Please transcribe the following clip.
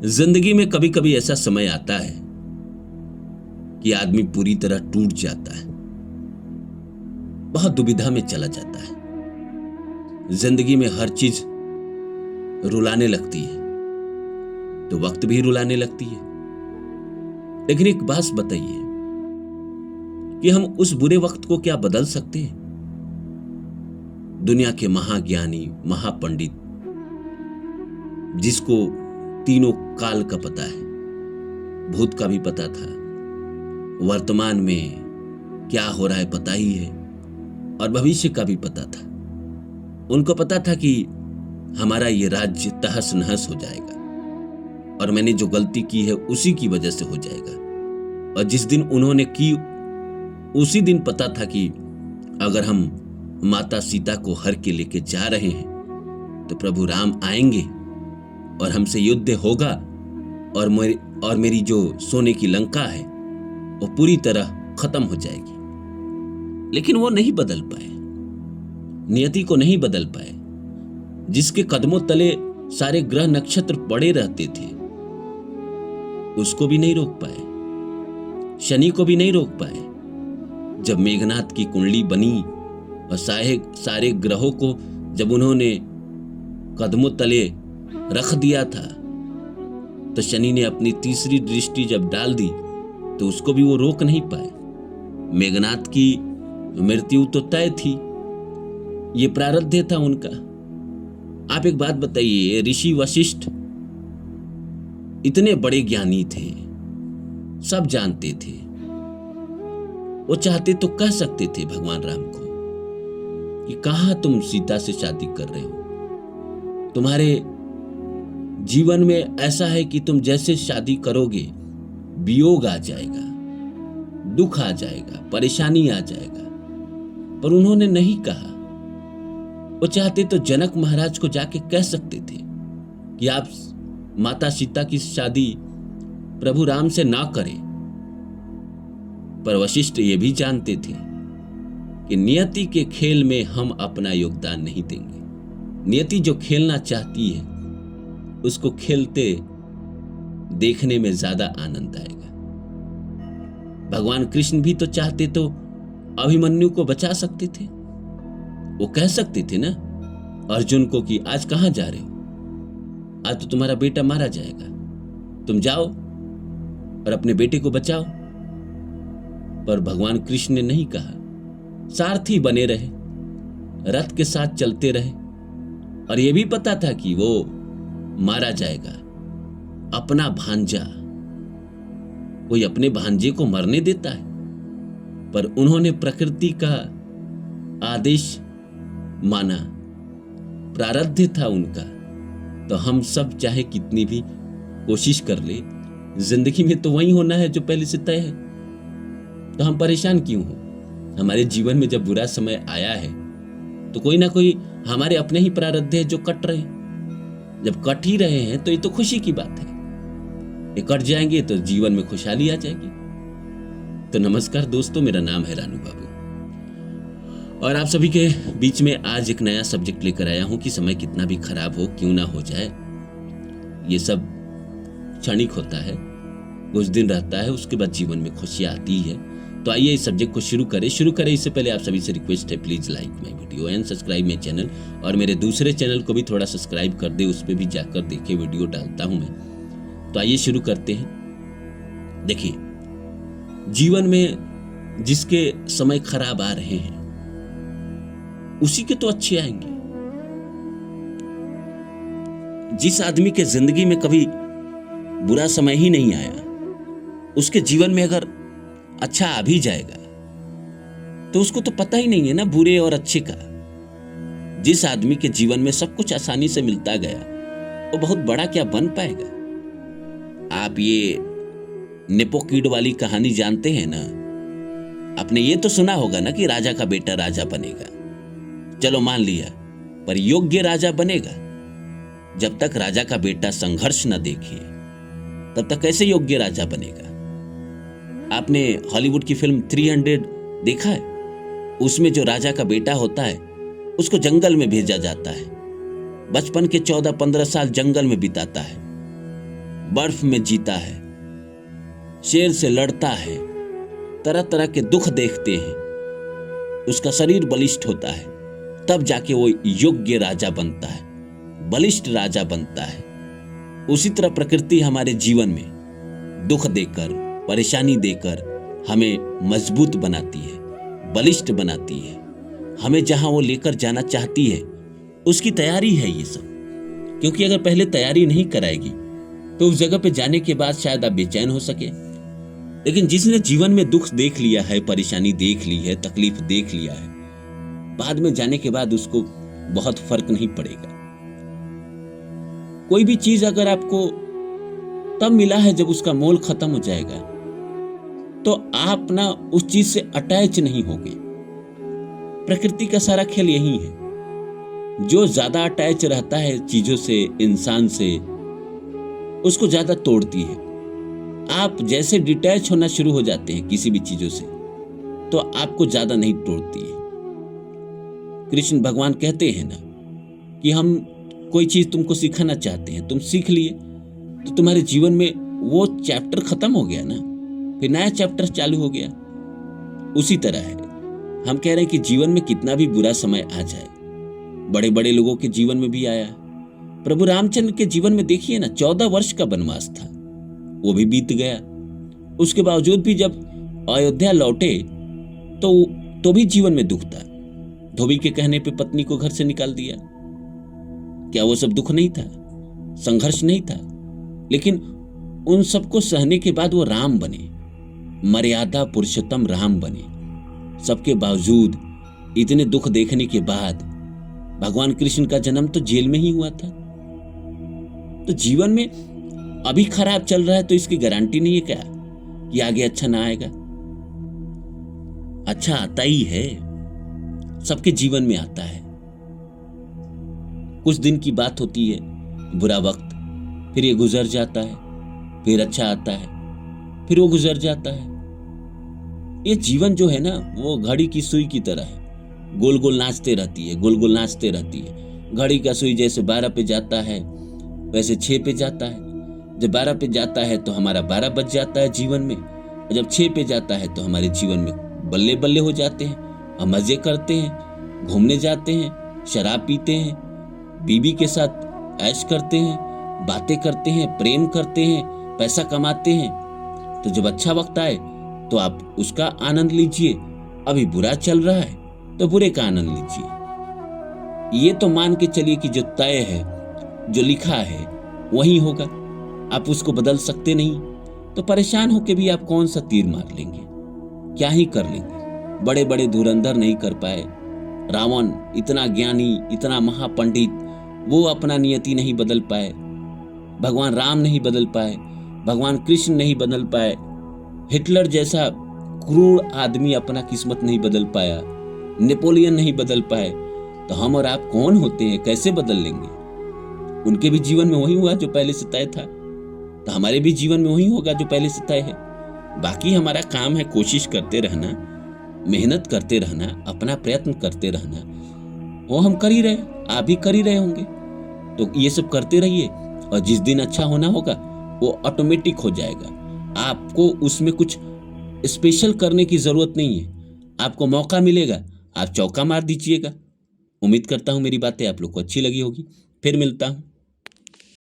जिंदगी में कभी कभी ऐसा समय आता है कि आदमी पूरी तरह टूट जाता है, बहुत दुविधा में चला जाता है। जिंदगी में हर चीज रुलाने लगती है, तो वक्त भी रुलाने लगती है। लेकिन एक बात बताइए कि हम उस बुरे वक्त को क्या बदल सकते हैं? दुनिया के महाज्ञानी, महापंडित, जिसको तीनों काल का पता है, भूत का भी पता था, वर्तमान में क्या हो रहा है पता ही है, और भविष्य का भी पता था। उनको पता था कि हमारा ये राज्य तहस नहस हो जाएगा और मैंने जो गलती की है उसी की वजह से हो जाएगा। और जिस दिन उन्होंने की उसी दिन पता था कि अगर हम माता सीता को हर के लेके जा रहे हैं तो प्रभु राम आएंगे और हमसे युद्ध होगा और मेरी जो सोने की लंका है वो पूरी तरह खत्म हो जाएगी। लेकिन वो नहीं बदल पाए, नियति को नहीं बदल पाए। जिसके कदमों तले सारे ग्रह नक्षत्र पड़े रहते थे उसको भी नहीं रोक पाए, शनि को भी नहीं रोक पाए। जब मेघनाथ की कुंडली बनी और सारे ग्रहों को जब उन्होंने कदमों तले रख दिया था तो शनि ने अपनी तीसरी दृष्टि जब डाल दी तो उसको भी वो रोक नहीं पाए। मेघनाथ की मृत्यु तो तय थी, ये प्रारब्ध था उनका। आप एक बात बताइए, ऋषि वशिष्ठ इतने बड़े ज्ञानी थे, सब जानते थे, वो चाहते तो कह सकते थे भगवान राम को कि कहां तुम सीता से शादी कर रहे हो, तुम्हारे जीवन में ऐसा है कि तुम जैसे शादी करोगे वियोग आ जाएगा, दुख आ जाएगा, परेशानी आ जाएगा। पर उन्होंने नहीं कहा। वो चाहते तो जनक महाराज को जाके कह सकते थे कि आप माता सीता की शादी प्रभु राम से ना करें। पर वशिष्ठ ये भी जानते थे कि नियति के खेल में हम अपना योगदान नहीं देंगे। नियति जो खेलना चाहती है उसको खेलते देखने में ज्यादा आनंद आएगा। भगवान कृष्ण भी तो चाहते तो अभिमन्यु को बचा सकते थे। वो कह सकते थे ना अर्जुन को कि आज कहां जा रहे हो, आज तो तुम्हारा बेटा मारा जाएगा, तुम जाओ और अपने बेटे को बचाओ। पर भगवान कृष्ण ने नहीं कहा, सारथी बने रहे, रथ के साथ चलते रहे। और यह भी पता था कि वो मारा जाएगा। अपना भांजा, कोई अपने भांजे को मरने देता है? पर उन्होंने प्रकृति का आदेश माना, प्रारब्ध था उनका। तो हम सब चाहे कितनी भी कोशिश कर ले, जिंदगी में तो वही होना है जो पहले से तय है। तो हम परेशान क्यों हो? हमारे जीवन में जब बुरा समय आया है तो कोई ना कोई हमारे अपने ही प्रारब्ध है जो कट रहे हैं। जब कट ही रहे हैं तो ये तो खुशी की बात है। ये कट जाएंगे तो जीवन में खुशहाली आ जाएगी। तो नमस्कार दोस्तों, मेरा नाम है रानू बाबू और आप सभी के बीच में आज एक नया सब्जेक्ट लेकर आया हूं कि समय कितना भी खराब हो, क्यों ना हो जाए, ये सब क्षणिक होता है, कुछ दिन रहता है, उसके बाद जीवन में खुशियां आती है। तो आइए इस सब्जेक्ट को शुरू करें। इससे पहले आप सभी से रिक्वेस्ट है, please like my video and subscribe my channel. और मेरे दूसरे चैनल को भी थोड़ा सब्सक्राइब कर दे, उस पर भी जाकर देखे, वीडियो डालता हूं मैं। तो आइए शुरू करते हैं। देखिए, जीवन में जिसके समय खराब आ रहे हैं उसी के तो अच्छे आएंगे। जिस आदमी के जिंदगी में कभी बुरा समय ही नहीं आया, उसके जीवन में अगर अच्छा आ भी जाएगा तो उसको तो पता ही नहीं है ना बुरे और अच्छे का। जिस आदमी के जीवन में सब कुछ आसानी से मिलता गया वो बहुत बड़ा क्या बन पाएगा। आप ये नेपो किड वाली कहानी जानते हैं ना? आपने ये तो सुना होगा ना कि राजा का बेटा राजा बनेगा। चलो मान लिया, पर योग्य राजा बनेगा? जब तक राजा का बेटा संघर्ष न देखे तब तक कैसे योग्य राजा बनेगा? आपने हॉलीवुड की फिल्म 300 देखा है? उसमें जो राजा का बेटा होता है उसको जंगल में भेजा जाता है, बचपन के 14-15 साल जंगल में बिताता है। बर्फ में जीता है, शेर से लड़ता है, तरह तरह के दुख देखते हैं, उसका शरीर बलिष्ठ होता है, तब जाके वो योग्य राजा बनता है, बलिष्ठ राजा बनता है। उसी तरह प्रकृति हमारे जीवन में दुख देकर, परेशानी देकर हमें मजबूत बनाती है, बलिष्ठ बनाती है। हमें जहां वो लेकर जाना चाहती है उसकी तैयारी है ये सब। क्योंकि अगर पहले तैयारी नहीं कराएगी तो उस जगह पे जाने के बाद शायद आप बेचैन हो सके। लेकिन जिसने जीवन में दुख देख लिया है, परेशानी देख ली है, तकलीफ देख लिया है, बाद में जाने के बाद उसको बहुत फर्क नहीं पड़ेगा। कोई भी चीज अगर आपको तब मिला है जब उसका मोल खत्म हो जाएगा, तो आप ना उस चीज से अटैच नहीं होगे। प्रकृति का सारा खेल यही है। जो ज्यादा अटैच रहता है चीजों से, इंसान से, उसको ज्यादा तोड़ती है। आप जैसे डिटैच होना शुरू हो जाते हैं किसी भी चीजों से, तो आपको ज्यादा नहीं तोड़ती है। कृष्ण भगवान कहते हैं ना कि हम कोई चीज तुमको सिखाना चाहते हैं, तुम सीख लिए तो तुम्हारे जीवन में वो चैप्टर खत्म हो गया ना, फिर नया चैप्टर चालू हो गया। उसी तरह है, हम कह रहे हैं कि जीवन में कितना भी बुरा समय आ जाए, बड़े बड़े लोगों के जीवन में भी आया। प्रभु रामचंद्र के जीवन में देखिए ना, 14 वर्ष का वनवास था, वो भी बीत गया। उसके बावजूद भी जब अयोध्या लौटे तो भी जीवन में दुख था। धोबी के कहने पे पत्नी को घर से निकाल दिया। क्या वो सब दुख नहीं था, संघर्ष नहीं था? लेकिन उन सबको सहने के बाद वो राम बने, मर्यादा पुरुषोत्तम राम बने। सबके बावजूद, इतने दुख देखने के बाद भगवान कृष्ण का जन्म तो जेल में ही हुआ था। तो जीवन में अभी खराब चल रहा है तो इसकी गारंटी नहीं है क्या कि आगे अच्छा ना आएगा? अच्छा आता ही है, सबके जीवन में आता है। कुछ दिन की बात होती है, बुरा वक्त, फिर ये गुजर जाता है, फिर अच्छा आता है, फिर वो गुजर जाता है। ये जीवन जो है ना, वो घड़ी की सुई की तरह है, गोल गोल नाचते रहती है, गोल गोल नाचते रहती है। घड़ी का सुई जैसे 12 पे जाता है वैसे 6 पे जाता है। जब 12 पे जाता है तो हमारा 12 बज जाता है जीवन में, और जब 6 पे जाता है तो हमारे जीवन में बल्ले बल्ले हो जाते हैं। हम मजे करते हैं, घूमने जाते हैं, शराब पीते हैं, बीवी के साथ ऐश करते हैं, बातें करते हैं, प्रेम करते हैं, पैसा कमाते हैं। तो जब अच्छा वक्त आए तो आप उसका आनंद लीजिए, अभी बुरा चल रहा है तो बुरे का आनंद लीजिए। ये तो मान के चलिए कि जो तय है, जो लिखा है वही होगा, आप उसको बदल सकते नहीं। तो परेशान होके भी आप कौन सा तीर मार लेंगे, क्या ही कर लेंगे? बड़े बड़े धुरंधर नहीं कर पाए। रावण इतना ज्ञानी, इतना महापंडित, वो अपना नियति नहीं बदल पाए। भगवान राम नहीं बदल पाए, भगवान कृष्ण नहीं बदल पाए, हिटलर जैसा क्रूर आदमी अपना किस्मत नहीं बदल पाया, नेपोलियन नहीं बदल पाए। तो हम और आप कौन होते हैं, कैसे बदल लेंगे? उनके भी जीवन में वही हुआ जो पहले से तय था, तो हमारे भी जीवन में वही होगा जो पहले से तय है। बाकी हमारा काम है कोशिश करते रहना, मेहनत करते रहना, अपना प्रयत्न करते रहना। वो हम कर ही रहे, आप भी कर ही रहे होंगे। तो ये सब करते रहिए, और जिस दिन अच्छा होना होगा वो ऑटोमेटिक हो जाएगा। आपको उसमें कुछ स्पेशल करने की जरूरत नहीं है। आपको मौका मिलेगा, आप चौका मार दीजिएगा। उम्मीद करता हूं मेरी बातें आप लोग को अच्छी लगी होगी। फिर मिलता हूं।